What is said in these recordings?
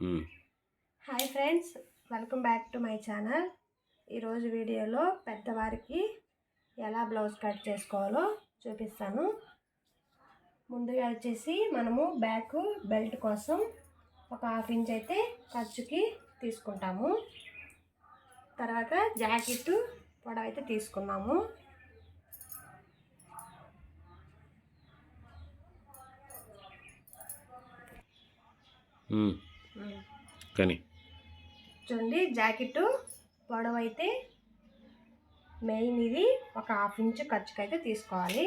Hi friends, welcome back to my channel. ఈరోజు వీడియోలో పెద్దవారికి ఎలా బ్లౌజ్ కట్ చేసుకోవాలో చూపిస్తాను. ముందుగా వచ్చేసి మనము బ్యాక్ బెల్ట్ కోసం ఒక 1/2 ఇంచ్ అయితే ఖర్చుకి తీసుకుంటాము. తర్వాత జాకెట్ పొడవు అయితే తీసుకున్నాము. కానీ చూడండి, జాకెట్ పొడవు అయితే మెయిన్ ఇది ఒక 1/2 ఇంచ్ ఖర్చుకైతే తీసుకోవాలి.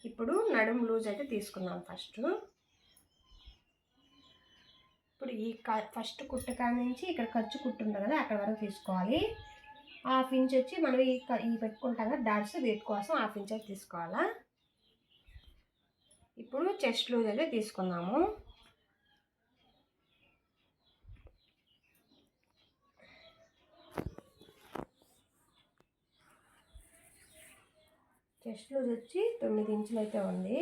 ఇప్పుడు నడుము లూజ్ అయితే తీసుకుందాం. ఇప్పుడు ఈ ఫస్ట్ కుట్టు కాడ నుంచి ఇక్కడ ఖర్చు కుట్టు కదా, అక్కడ వరకు తీసుకోవాలి. 1/2 ఇంచ్ వచ్చి మనం ఈ పెట్టుకుంటాం కదా డాట్స్, వీటి కోసం 1/2 ఇంచ్ అయితే తీసుకోవాలా. ఇప్పుడు చెస్ట్ లూజ్ అయితే తీసుకుందాము. చెస్ట్ లూజ్ వచ్చి 9 ఇంచులు అయితే ఉంది.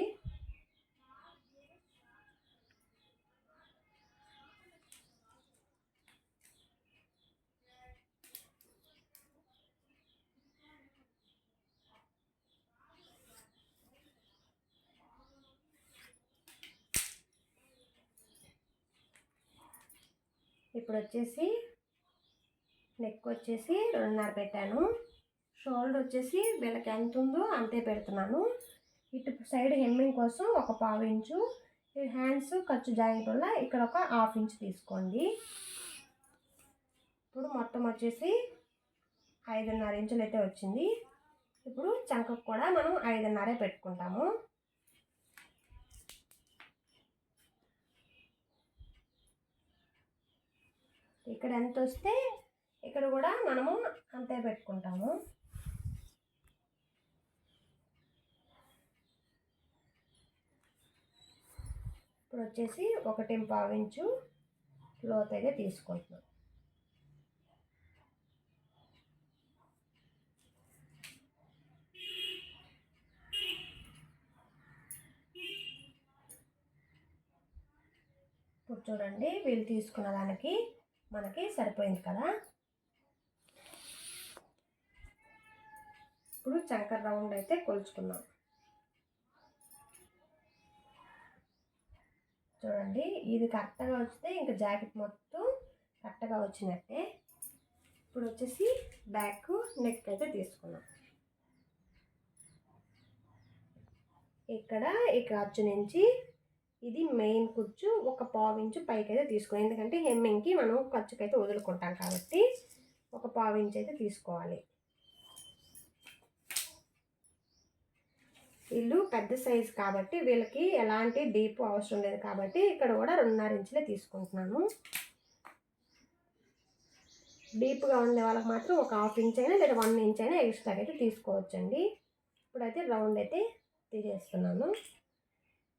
ఇప్పుడు వచ్చేసి నెక్ వచ్చేసి 2.5 పెట్టాను. షోల్డర్ వచ్చేసి వీళ్ళకి ఎంత ఉందో అంతే పెడుతున్నాను. ఇటు సైడ్ హెమ్మింగ్ కోసం ఒక 1/2 ఇంచు, హ్యాండ్స్ ఖర్చు జాయింట్ వల్ల ఇక్కడ ఒక 1/2 ఇంచ్ తీసుకోండి. ఇప్పుడు మొత్తం వచ్చేసి 5.5 ఇంచులు అయితే వచ్చింది. ఇప్పుడు చంకకు కూడా మనం 5.5 పెట్టుకుంటాము. ఇక్కడ ఎంత వస్తే ఇక్కడ కూడా మనము అంతే పెట్టుకుంటాము. ఇప్పుడు వచ్చేసి 1.5 ఇంచు లోతు అయితే తీసుకుంటున్నాం. ఇప్పుడు చూడండి, వీళ్ళు తీసుకున్న దానికి మనకి సరిపోయింది కదా. ఇప్పుడు చంకర రౌండ్ అయితే కొలుచుకుందాం. చూడండి, ఇది కరెక్ట్గా వస్తే ఇంకా జాకెట్ మొత్తం కరెక్ట్గా వచ్చినట్టే. ఇప్పుడు వచ్చేసి బ్యాక్ నెక్ అయితే తీసుకున్నాం. ఇక్కడ ఈ ఖర్చు నుంచి ఇది మెయిన్ కుచ్చు ఒక 1/2 ఇంచు పైకి అయితే తీసుకోవాలి. ఎందుకంటే హెమ్మింగ్కి మనం ఖర్చుకైతే వదులుకుంటాం కాబట్టి ఒక 1/2 ఇంచ్ అయితే తీసుకోవాలి. వీళ్ళు పెద్ద సైజు కాబట్టి వీళ్ళకి ఎలాంటి డీప్ అవసరం లేదు కాబట్టి ఇక్కడ కూడా 2.5 ఇంచులే తీసుకుంటున్నాను. డీప్గా ఉండే వాళ్ళకి మాత్రం ఒక 1/2 ఇంచ్ అయినా లేదా 1 ఇంచ్ అయినా ఎక్స్ట్రా అయితే తీసుకోవచ్చండి. ఇప్పుడైతే రౌండ్ అయితే తీసేస్తున్నాను.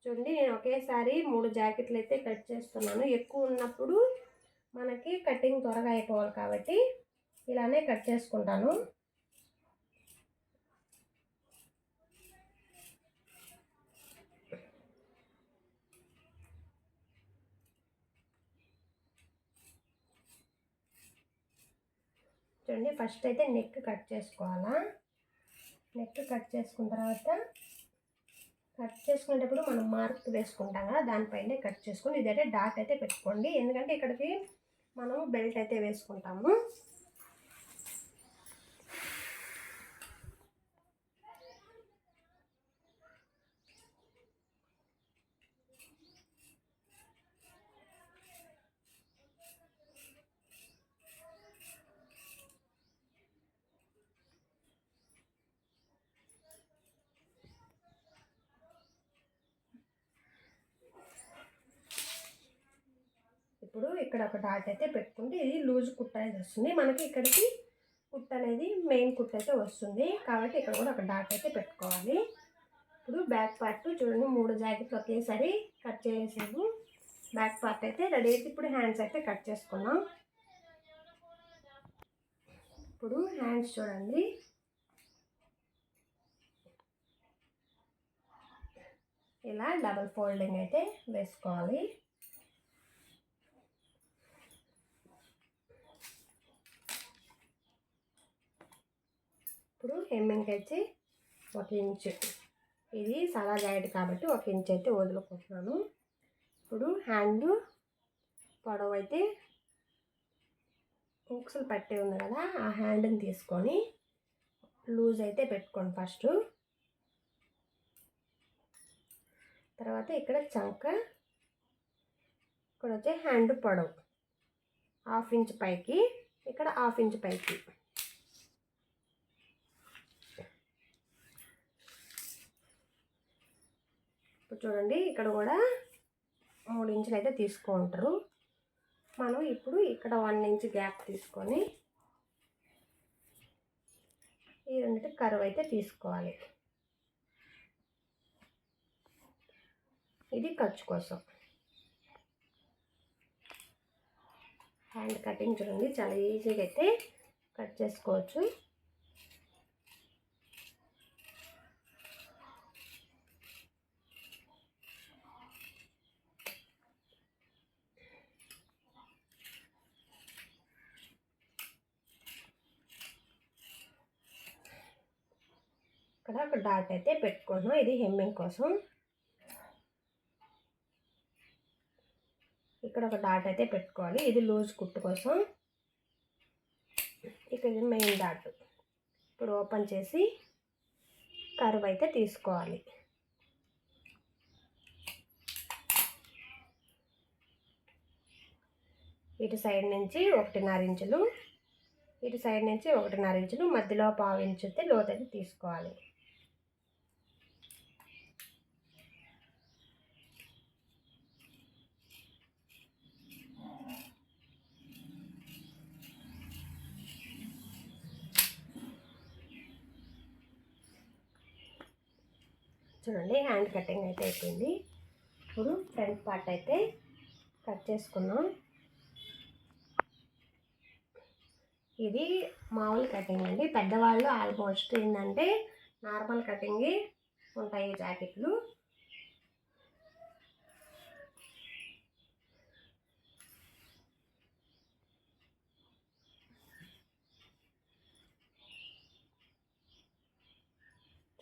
చూడండి, నేను ఒకేసారి 3 జాకెట్లు అయితే కట్ చేస్తున్నాను. ఎక్కువ ఉన్నప్పుడు మనకి కటింగ్ త్వరగా అయిపోవాలి కాబట్టి ఇలానే కట్ చేసుకుంటాను. చూడండి, ఫస్ట్ అయితే నెక్ కట్ చేసుకోవాలా. నెక్ కట్ చేసుకున్న తర్వాత కట్ చేసుకునేటప్పుడు మనం మార్క్ వేసుకుంటాం కదా, దానిపైనే కట్ చేసుకొని ఇదైతే డాట్ అయితే పెట్టుకోండి. ఎందుకంటే ఇక్కడికి మనం బెల్ట్ అయితే వేసుకుంటాము. ఇప్పుడు ఇక్కడ ఒక డాట్ అయితే పెట్టుకుంటే ఇది లూజ్ కుట్ట అనేది వస్తుంది. మనకి ఇక్కడికి కుట్ట అనేది మెయిన్ కుట్ట అయితే వస్తుంది కాబట్టి ఇక్కడ కూడా ఒక డాట్ అయితే పెట్టుకోవాలి. ఇప్పుడు బ్యాక్ పార్ట్ చూడండి, 3 జాకెట్లు ఒకేసారి కట్ చేసాము. బ్యాక్ పార్ట్ అయితే రెడీ అయితే ఇప్పుడు హ్యాండ్స్ అయితే కట్ చేసుకున్నాం. ఇప్పుడు హ్యాండ్స్ చూడండి, ఇలా డబుల్ ఫోల్డింగ్ అయితే వేసుకోవాలి. ఇప్పుడు హెమ్మింగ్ వచ్చి 1 ఇంచు, ఇది సలా జాయింట్ కాబట్టి 1 ఇంచ్ అయితే వదులుకుంటున్నాను. ఇప్పుడు హ్యాండ్ పొడవు అయితే హుక్స్లు పట్టి ఉంది కదా, ఆ హ్యాండ్ని తీసుకొని లూజ్ అయితే పెట్టుకోండి ఫస్ట్. తర్వాత ఇక్కడ చంక, ఇక్కడ వచ్చే హ్యాండ్ పొడవు 1/2 ఇంచ్ పైకి, ఇక్కడ 1/2 ఇంచ్ పైకి. ఇప్పుడు చూడండి, ఇక్కడ కూడా 3 ఇంచులు అయితే తీసుకుంటారు. మనం ఇప్పుడు ఇక్కడ 1 ఇంచ్ గ్యాప్ తీసుకొని ఈ రెండింటి కర్వ్ అయితే తీసుకోవాలి. ఇది ఖర్చు కోసం. హ్యాండ్ కటింగ్ చూడండి, చాలా ఈజీగా అయితే కట్ చేసుకోవచ్చు. ఇక్కడ ఒక డాట్ అయితే పెట్టుకుంటున్నాం, ఇది హెమ్మింగ్ కోసం. ఇక్కడ ఒక డాట్ అయితే పెట్టుకోవాలి, ఇది లూజ్ కుట్టు కోసం. ఇక్కడ ఇది మెయిన్ డాట్. ఇప్పుడు ఓపెన్ చేసి కర్వ్ అయితే తీసుకోవాలి. ఇటు సైడ్ నుంచి 1.5 ఇంచులు, ఇటు సైడ్ నుంచి 1.5 ఇంచులు, మధ్యలో 1/2 ఇంచు అయితే లోతు అయితే తీసుకోవాలి. చూడండి, హ్యాండ్ కటింగ్ అయితే అయిపోయింది. ఇప్పుడు ఫ్రంట్ పార్ట్ అయితే కట్ చేసుకున్నాం. ఇది మామూలు కటింగ్ అండి. పెద్దవాళ్ళు ఆల్మోస్ట్ ఏంటంటే నార్మల్ కటింగ్ ఉంటాయి జాకెట్లు.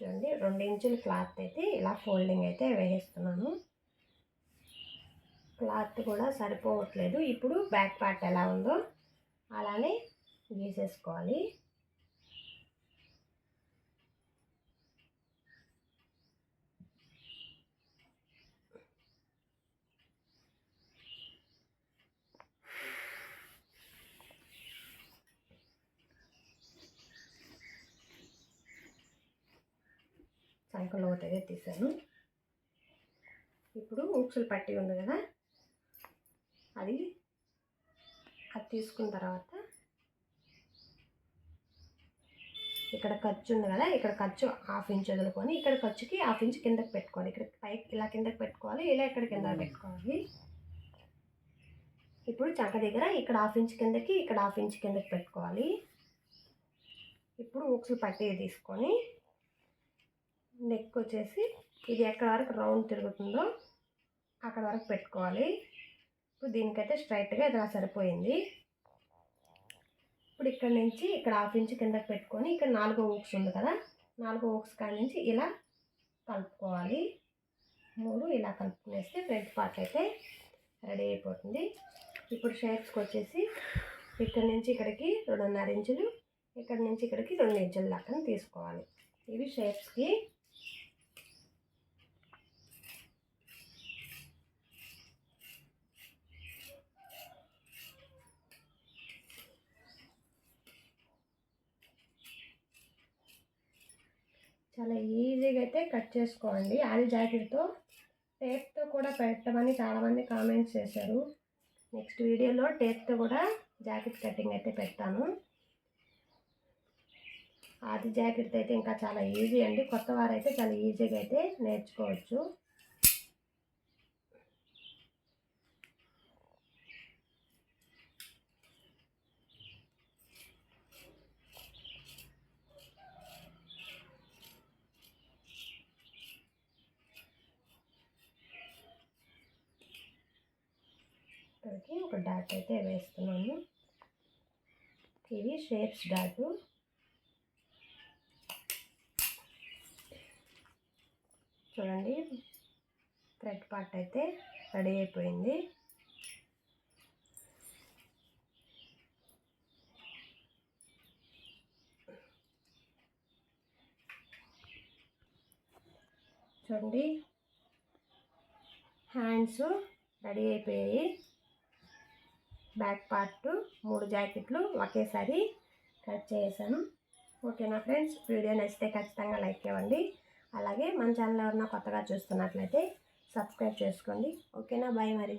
చూడండి, 2 ఇంచుల క్లాత్ అయితే ఇలా ఫోల్డింగ్ అయితే వేస్తున్నాను. క్లాత్ కూడా సరిపోవట్లేదు. ఇప్పుడు బ్యాక్ పార్ట్ ఎలా ఉందో అలానే గీసేసుకోవాలి. చంక లోతు అయితే తీసాను. ఇప్పుడు ఉక్సులు పట్టి ఉంది కదా, అది తీసుకున్న తర్వాత ఇక్కడ ఖర్చు ఉంది కదా, ఇక్కడ ఖర్చు 1/2 ఇంచ్ వదులుకొని ఇక్కడ ఖర్చుకి 1/2 ఇంచ్ కిందకి పెట్టుకోవాలి. ఇక్కడ పైకి ఇలా కిందకి పెట్టుకోవాలి, ఇలా ఇక్కడ కింద పెట్టుకోవాలి. ఇప్పుడు చంక దగ్గర ఇక్కడ 1/2 ఇంచ్ కిందకి, ఇక్కడ 1/2 ఇంచ్ కిందకి పెట్టుకోవాలి. ఇప్పుడు ఉక్సులు పట్టి తీసుకొని నెక్ వచ్చేసి ఇది ఎక్కడ వరకు రౌండ్ తిరుగుతుందో అక్కడ వరకు పెట్టుకోవాలి. ఇప్పుడు దీనికైతే స్ట్రైట్గా ఇలా సరిపోయింది. ఇప్పుడు ఇక్కడ నుంచి ఇక్కడ 1/2 ఇంచ్ కిందకి పెట్టుకొని ఇక్కడ 4 ఊక్స్ ఉంది కదా, 4 ఊక్స్ కాడ నుంచి ఇలా కలుపుకోవాలి. 3 ఇలా కలుపుకునేస్తే ఫ్రంట్ పార్ట్ అయితే రెడీ అయిపోతుంది. ఇప్పుడు షేప్స్కి వచ్చేసి ఇక్కడ నుంచి ఇక్కడికి 2.5 ఇంచులు, ఇక్కడ నుంచి ఇక్కడికి 2 ఇంచుల దాకా తీసుకోవాలి. ఇవి షేప్స్కి. చాలా ఈజీగా అయితే కట్ చేసుకోండి. ఆది జాకెట్తో టేప్తో కూడా పెట్టమని చాలామంది కామెంట్స్ చేశారు. నెక్స్ట్ వీడియోలో టేప్తో కూడా జాకెట్ కటింగ్ అయితే పెడతాను. ఆది జాకెట్తో అయితే ఇంకా చాలా ఈజీ అండి. కొత్త వారైతే చాలా ఈజీగా అయితే నేర్చుకోవచ్చు. దానికి ఒక డాట్ అయితే వేస్తున్నాను. ఇవి షేప్స్ డాటు. చూడండి, థ్రెడ్ పార్ట్ అయితే రెడీ అయిపోయింది. చూడండి, హ్యాండ్స్ రెడీ అయిపోయాయి. బ్యాక్ పార్ట్ 3 జాకెట్లు ఒకేసారి కట్ చేసాను. ఓకేనా ఫ్రెండ్స్, వీడియో నచ్చితే ఖచ్చితంగా లైక్ ఇవ్వండి. అలాగే మన ఛానల్ ఎవరైనా కొత్తగా చూస్తున్నట్లయితే సబ్స్క్రైబ్ చేసుకోండి. ఓకేనా, బాయ్ మరి.